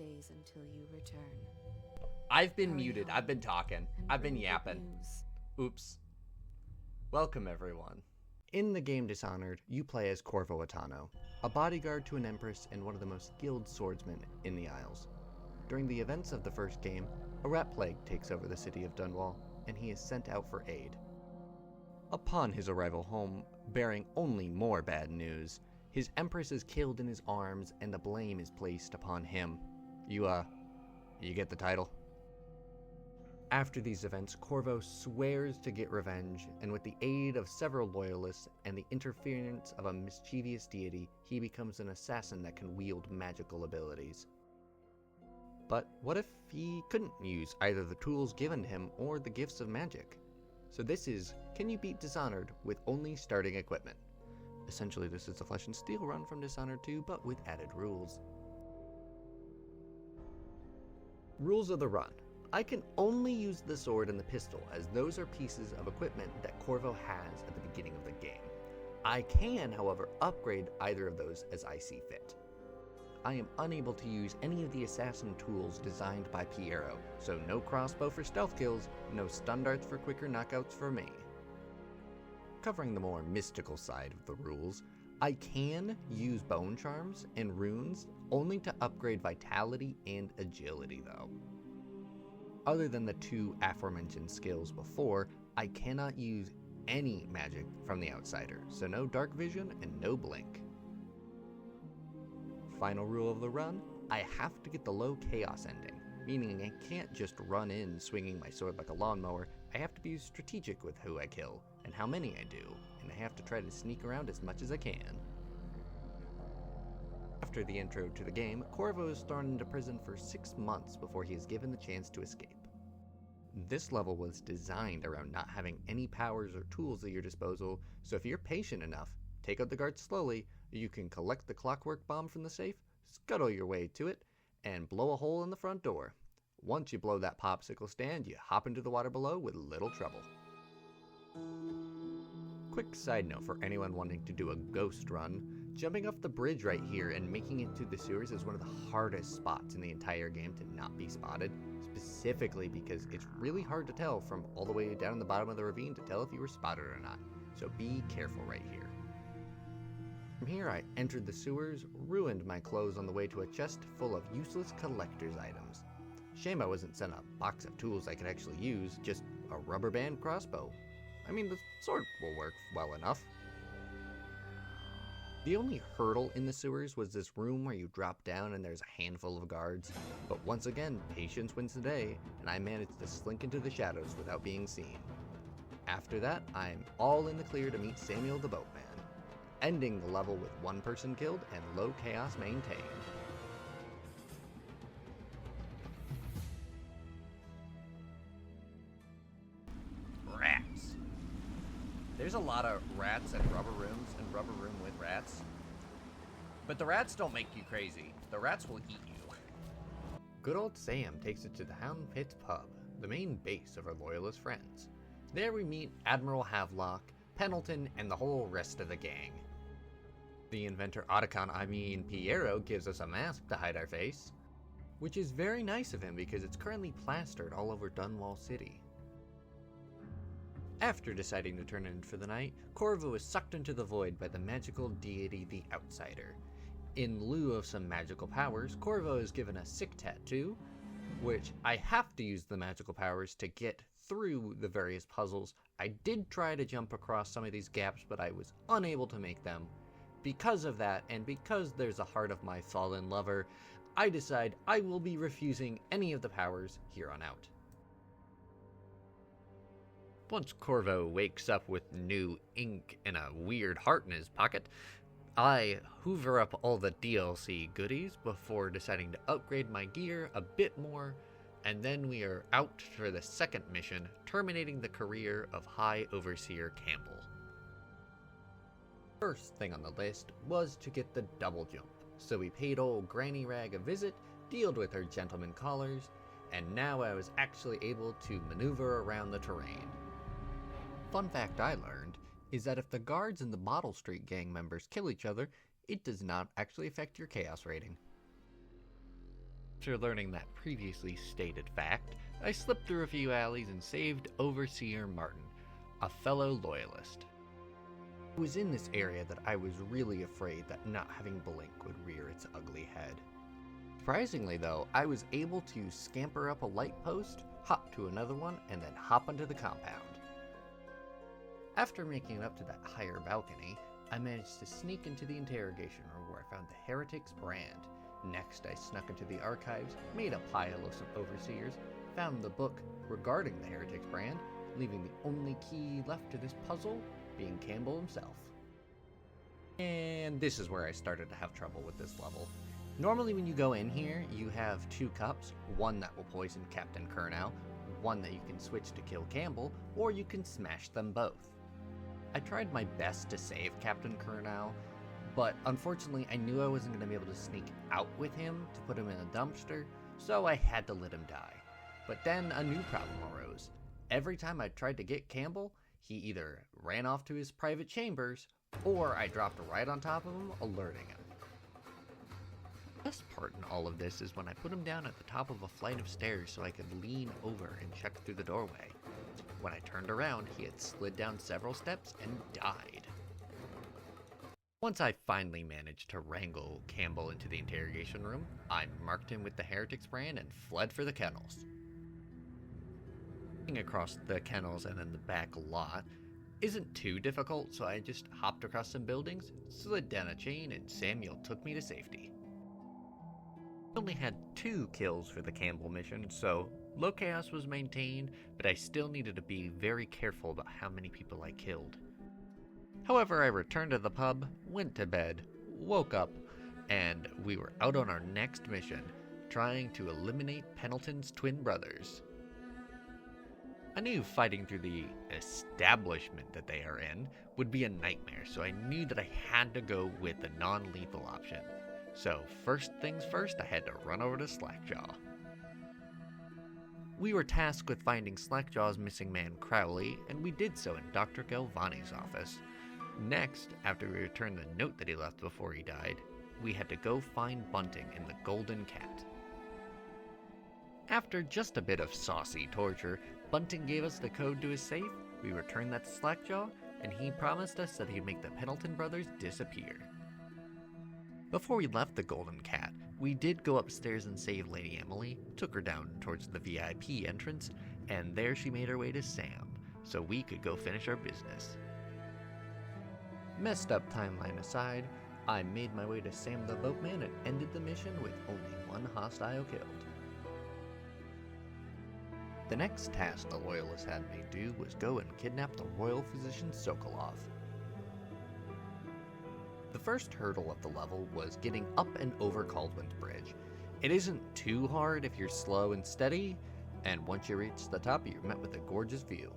days until you return. I've been Hurry muted. home I've been talking. and I've been bring good yapping. news. Oops. Welcome, everyone. In the game Dishonored, you play as Corvo Atano, a bodyguard to an empress and one of the most skilled swordsmen in the Isles. During the events of the first game, a rat plague takes over the city of Dunwall, and he is sent out for aid. Upon his arrival home, bearing only more bad news, his empress is killed in his arms and the blame is placed upon him. You get the title? After these events, Corvo swears to get revenge, and with the aid of several loyalists and the interference of a mischievous deity, he becomes an assassin that can wield magical abilities. But what if he couldn't use either the tools given to him or the gifts of magic? So this is Can You Beat Dishonored with only starting equipment? Essentially, this is a Flesh and Steel run from Dishonored 2, but with added rules. Rules of the run. I can only use the sword and the pistol, as those are pieces of equipment that Corvo has at the beginning of the game. I can, however, upgrade either of those as I see fit. I am unable to use any of the assassin tools designed by Piero, so no crossbow for stealth kills, no stun darts for quicker knockouts for me. Covering the more mystical side of the rules, I can use bone charms and runes only to upgrade vitality and agility though. Other than the two aforementioned skills before, I cannot use any magic from the outsider, so no dark vision and no blink. Final rule of the run, I have to get the low chaos ending, meaning I can't just run in swinging my sword like a lawnmower. I have to be strategic with who I kill and how many I do, and I have to try to sneak around as much as I can. After the intro to the game, Corvo is thrown into prison for 6 months before he is given the chance to escape. This level was designed around not having any powers or tools at your disposal, so if you're patient enough, take out the guards slowly, you can collect the clockwork bomb from the safe, scuttle your way to it, and blow a hole in the front door. Once you blow that popsicle stand, you hop into the water below with little trouble. Quick side note for anyone wanting to do a ghost run, jumping off the bridge right here and making it to the sewers is one of the hardest spots in the entire game to not be spotted, specifically because it's really hard to tell from all the way down the bottom of the ravine to tell if you were spotted or not, so be careful right here. From here I entered the sewers, ruined my clothes on the way to a chest full of useless collector's items. Shame I wasn't sent a box of tools I could actually use, just a rubber band crossbow. I mean, the sword will work well enough. The only hurdle in the sewers was this room where you drop down and there's a handful of guards, but once again, patience wins the day, and I managed to slink into the shadows without being seen. After that, I'm all in the clear to meet Samuel the Boatman, ending the level with 1 person killed and low chaos maintained. Rats. There's a lot of rats and rubber rooms and rubber room with rats. But the rats don't make you crazy. The rats will eat you. Good old Sam takes it to the Hound Pits pub, the main base of our loyalist friends. There we meet Admiral Havelock, Pendleton, and the whole rest of the gang. The inventor Piero gives us a mask to hide our face, which is very nice of him because it's currently plastered all over Dunwall City. After deciding to turn in for the night, Corvo is sucked into the void by the magical deity the Outsider. In lieu of some magical powers, Corvo is given a sick tattoo, which I have to use the magical powers to get through the various puzzles. I did try to jump across some of these gaps, but I was unable to make them. Because of that, and because there's a heart of my fallen lover, I decide I will be refusing any of the powers here on out. Once Corvo wakes up with new ink and a weird heart in his pocket, I hoover up all the DLC goodies before deciding to upgrade my gear a bit more, and then we are out for the second mission, terminating the career of High Overseer Campbell. First thing on the list was to get the double jump, so we paid old Granny Rag a visit, dealed with her gentleman callers, and now I was actually able to maneuver around the terrain. Fun fact I learned is that if the guards and the Bottle Street gang members kill each other, it does not actually affect your chaos rating. After learning that previously stated fact, I slipped through a few alleys and saved Overseer Martin, a fellow loyalist. It was in this area that I was really afraid that not having Blink would rear its ugly head. Surprisingly though, I was able to scamper up a light post, hop to another one, and then hop onto the compound. After making it up to that higher balcony, I managed to sneak into the interrogation room where I found the Heretic's brand. Next, I snuck into the archives, made a pile of some overseers, found the book regarding the Heretic's brand, leaving the only key left to this puzzle being Campbell himself. And this is where I started to have trouble with this level. Normally when you go in here, you have two cups, one that will poison Captain Curnow, one that you can switch to kill Campbell, or you can smash them both. I tried my best to save Captain Curnow, but unfortunately I knew I wasn't going to be able to sneak out with him to put him in a dumpster, so I had to let him die. But then a new problem arose. Every time I tried to get Campbell, he either ran off to his private chambers, or I dropped right on top of him, alerting him. The best part in all of this is when I put him down at the top of a flight of stairs so I could lean over and check through the doorway. When I turned around, he had slid down several steps and died. Once I finally managed to wrangle Campbell into the interrogation room, I marked him with the Heretic's brand and fled for the kennels. Getting across the kennels and then the back lot isn't too difficult, so I just hopped across some buildings, slid down a chain, and Samuel took me to safety. I only had 2 kills for the Campbell mission, so low chaos was maintained, but I still needed to be very careful about how many people I killed. However, I returned to the pub, went to bed, woke up, and we were out on our next mission, trying to eliminate Pendleton's twin brothers. I knew fighting through the establishment that they are in would be a nightmare, so I knew that I had to go with the non-lethal option. So first things first, I had to run over to Slackjaw. We were tasked with finding Slackjaw's missing man Crowley, and we did so in Dr. Galvani's office. Next, after we returned the note that he left before he died, we had to go find Bunting in the Golden Cat. After just a bit of saucy torture, Bunting gave us the code to his safe, we returned that to Slackjaw, and he promised us that he'd make the Pendleton brothers disappear. Before we left the Golden Cat, we did go upstairs and save Lady Emily, took her down towards the VIP entrance, and there she made her way to Sam, so we could go finish our business. Messed up timeline aside, I made my way to Sam the Boatman and ended the mission with only 1 hostile killed. The next task the Loyalists had me do was go and kidnap the royal physician Sokolov. The first hurdle of the level was getting up and over Caldwin's Bridge. It isn't too hard if you're slow and steady, and once you reach the top, you're met with a gorgeous view.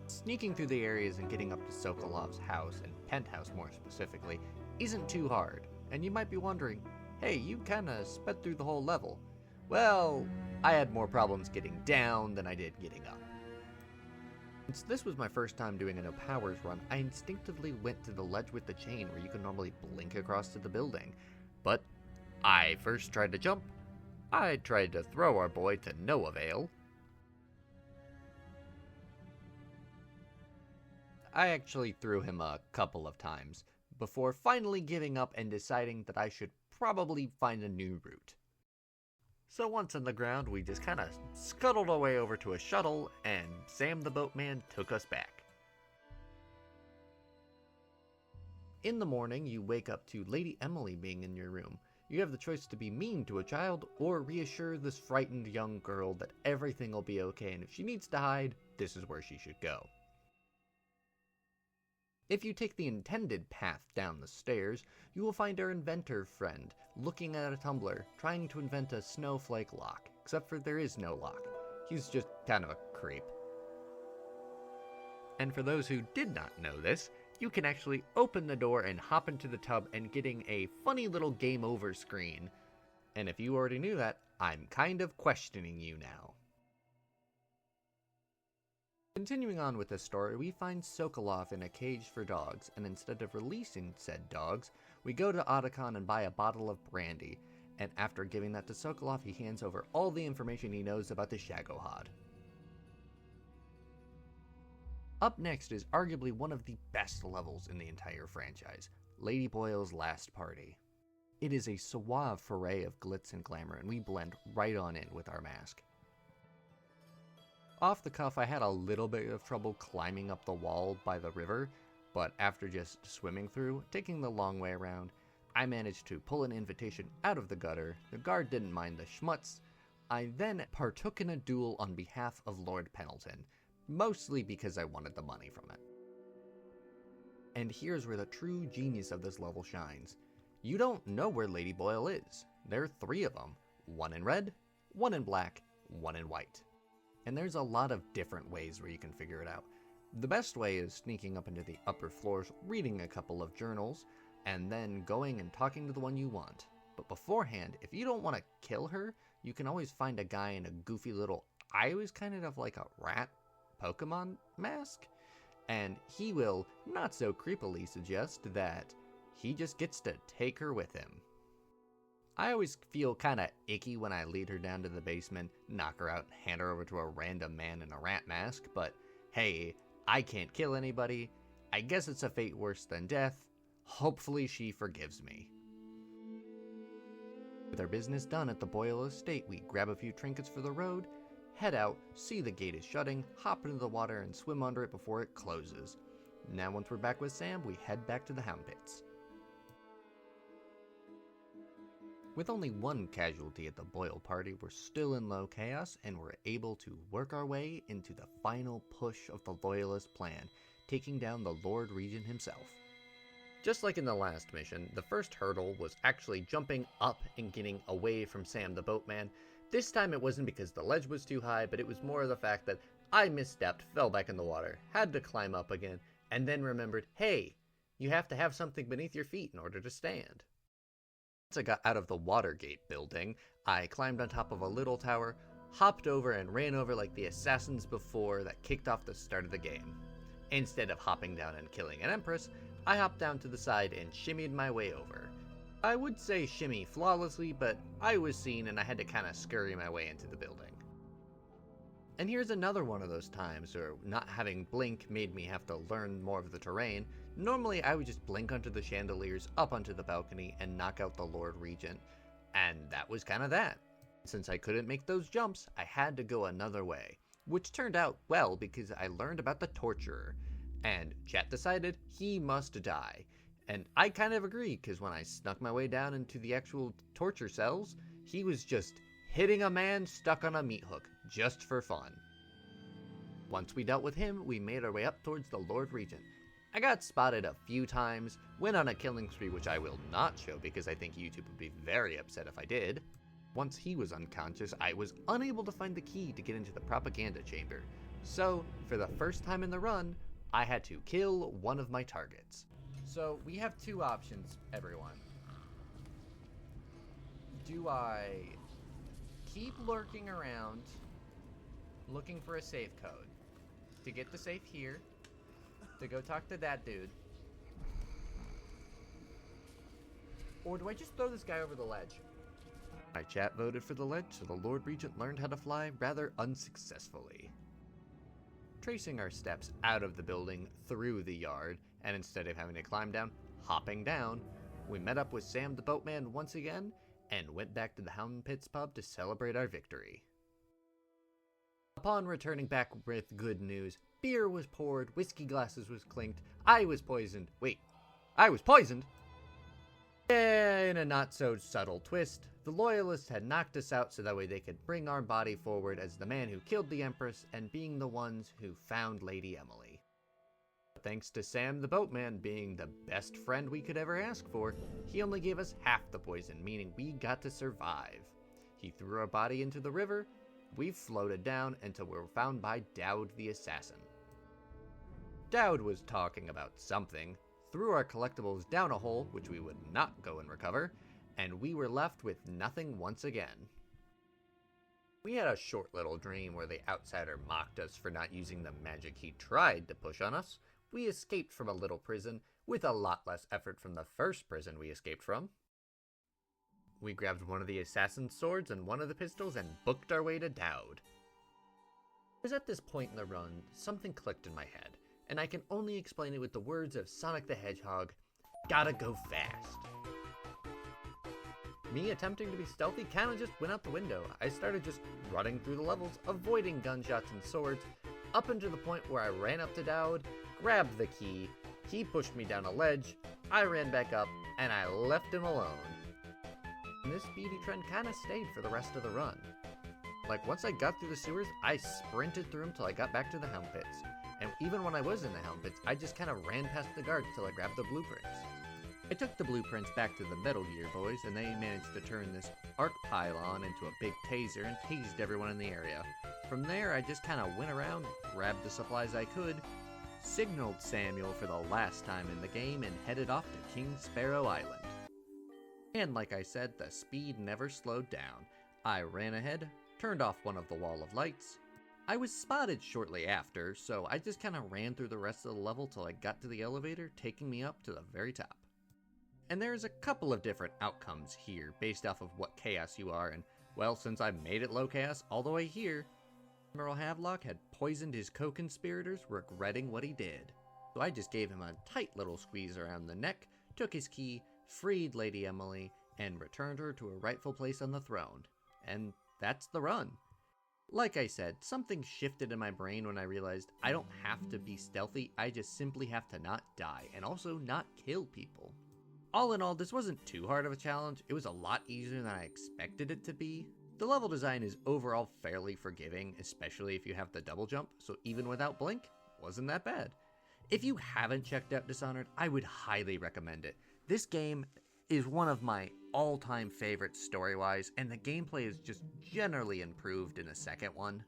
Sneaking through the areas and getting up to Sokolov's house, and penthouse more specifically, isn't too hard, and you might be wondering, hey, you kinda sped through the whole level. Well, I had more problems getting down than I did getting up. Since this was my first time doing a no powers run, I instinctively went to the ledge with the chain where you can normally blink across to the building. But I first tried to jump. I tried to throw our boy to no avail. I actually threw him a couple of times, before finally giving up and deciding that I should probably find a new route. So once on the ground, we just kinda scuttled our way over to a shuttle, and Sam the Boatman took us back. In the morning, you wake up to Lady Emily being in your room. You have the choice to be mean to a child, or reassure this frightened young girl that everything will be okay, and if she needs to hide, this is where she should go. If you take the intended path down the stairs, you will find our inventor friend looking at a tumbler, trying to invent a snowflake lock, except for there is no lock. He's just kind of a creep. And for those who did not know this, you can actually open the door and hop into the tub and getting a funny little game over screen. And if you already knew that, I'm kind of questioning you now. Continuing on with the story, we find Sokolov in a cage for dogs, and instead of releasing said dogs, we go to Otacon and buy a bottle of brandy, and after giving that to Sokolov, he hands over all the information he knows about the Shagohod. Up next is arguably one of the best levels in the entire franchise, Lady Boyle's Last Party. It is a suave foray of glitz and glamour, and we blend right on in with our mask. Off the cuff, I had a little bit of trouble climbing up the wall by the river, but after just swimming through, taking the long way around, I managed to pull an invitation out of the gutter. The guard didn't mind the schmutz. I then partook in a duel on behalf of Lord Pendleton, mostly because I wanted the money from it. And here's where the true genius of this level shines. You don't know where Lady Boyle is. There are 3 of them. 1 in red, 1 in black, 1 in white. And there's a lot of different ways where you can figure it out. The best way is sneaking up into the upper floors, reading a couple of journals, and then going and talking to the one you want. But beforehand, if you don't want to kill her, you can always find a guy in a goofy little, I was kind of like a rat Pokemon mask, and he will, not so creepily, suggest that he just gets to take her with him. I always feel kinda icky when I lead her down to the basement, knock her out, and hand her over to a random man in a rat mask, but hey, I can't kill anybody. I guess it's a fate worse than death. Hopefully she forgives me. With our business done at the Boyle estate, we grab a few trinkets for the road, head out, see the gate is shutting, hop into the water, and swim under it before it closes. Now once we're back with Sam, we head back to the Hound Pits. With only 1 casualty at the Boyle party, we're still in low chaos, and we're able to work our way into the final push of the Loyalist plan, taking down the Lord Regent himself. Just like in the last mission, the first hurdle was actually jumping up and getting away from Sam the Boatman. This time it wasn't because the ledge was too high, but it was more of the fact that I misstepped, fell back in the water, had to climb up again, and then remembered, hey, you have to have something beneath your feet in order to stand. Once I got out of the Watergate building, I climbed on top of a little tower, hopped over and ran over like the assassins before that kicked off the start of the game. Instead of hopping down and killing an empress, I hopped down to the side and shimmied my way over. I would say shimmy flawlessly, but I was seen and I had to kinda scurry my way into the building. And here's another one of those times where not having blink made me have to learn more of the terrain. Normally I would just blink onto the chandeliers, up onto the balcony, and knock out the Lord Regent, and that was kinda that. Since I couldn't make those jumps, I had to go another way, which turned out well because I learned about the Torturer, and chat decided he must die. And I kind of agree, because when I snuck my way down into the actual torture cells, he was just hitting a man stuck on a meat hook, just for fun. Once we dealt with him, we made our way up towards the Lord Regent. I got spotted a few times, went on a killing spree which I will not show because I think YouTube would be very upset if I did. Once he was unconscious, I was unable to find the key to get into the propaganda chamber. So, for the first time in the run, I had to kill one of my targets. So, we have 2 options, everyone. Do I keep lurking around, looking for a safe code, to get the safe here, to go talk to that dude, or do I just throw this guy over the ledge? My chat voted for the ledge, so the Lord Regent learned how to fly rather unsuccessfully. Tracing our steps out of the building through the yard, and instead of having to climb down, hopping down, we met up with Sam the Boatman once again, and went back to the Hound Pits pub to celebrate our victory. Upon returning back with good news, beer was poured, whiskey glasses was clinked, I was poisoned. Wait, I was poisoned? Yeah, in a not so subtle twist, the Loyalists had knocked us out so that way they could bring our body forward as the man who killed the Empress and being the ones who found Lady Emily. Thanks to Sam the Boatman being the best friend we could ever ask for, he only gave us half the poison, meaning we got to survive. He threw our body into the river, we floated down until we were found by Dowd the Assassin. Dowd was talking about something, threw our collectibles down a hole, which we would not go and recover, and we were left with nothing once again. We had a short little dream where the outsider mocked us for not using the magic he tried to push on us. We escaped from a little prison with a lot less effort from the first prison we escaped from. We grabbed one of the assassin's swords and one of the pistols and booked our way to Dowd. It was at this point in the run, something clicked in my head, and I can only explain it with the words of Sonic the Hedgehog, "Gotta go fast." Me attempting to be stealthy kinda just went out the window. I started just running through the levels, avoiding gunshots and swords, up until the point where I ran up to Dowd, grabbed the key, he pushed me down a ledge, I ran back up, and I left him alone. And this speedy trend kinda stayed for the rest of the run. Like, once I got through the sewers, I sprinted through them till I got back to the Helm Pits. And even when I was in the Helm Pits, I just kinda ran past the guards till I grabbed the blueprints. I took the blueprints back to the Metal Gear boys, and they managed to turn this arc pylon into a big taser and tased everyone in the area. From there, I just kinda went around, grabbed the supplies I could, signaled Samuel for the last time in the game, and headed off to King Sparrow Island. And like I said, the speed never slowed down. I ran ahead, turned off one of the wall of lights. I was spotted shortly after, so I just kinda ran through the rest of the level till I got to the elevator, taking me up to the very top. And there's a couple of different outcomes here, based off of what chaos you are, and well, since I made it low chaos all the way here, Admiral Havelock had poisoned his co-conspirators, regretting what he did. So I just gave him a tight little squeeze around the neck, took his key, freed Lady Emily, and returned her to her rightful place on the throne. And that's the run. Like I said, something shifted in my brain when I realized I don't have to be stealthy, I just simply have to not die, and also not kill people. All in all, this wasn't too hard of a challenge. It was a lot easier than I expected it to be. The level design is overall fairly forgiving, especially if you have the double jump, so even without Blink, wasn't that bad. If you haven't checked out Dishonored, I would highly recommend it. This game is one of my all-time favorites story-wise, and the gameplay is just generally improved in the second one.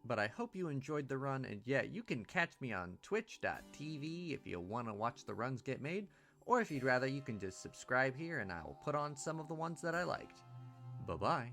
But I hope you enjoyed the run, and yeah, you can catch me on twitch.tv if you want to watch the runs get made, or if you'd rather, you can just subscribe here and I will put on some of the ones that I liked. Bye-bye.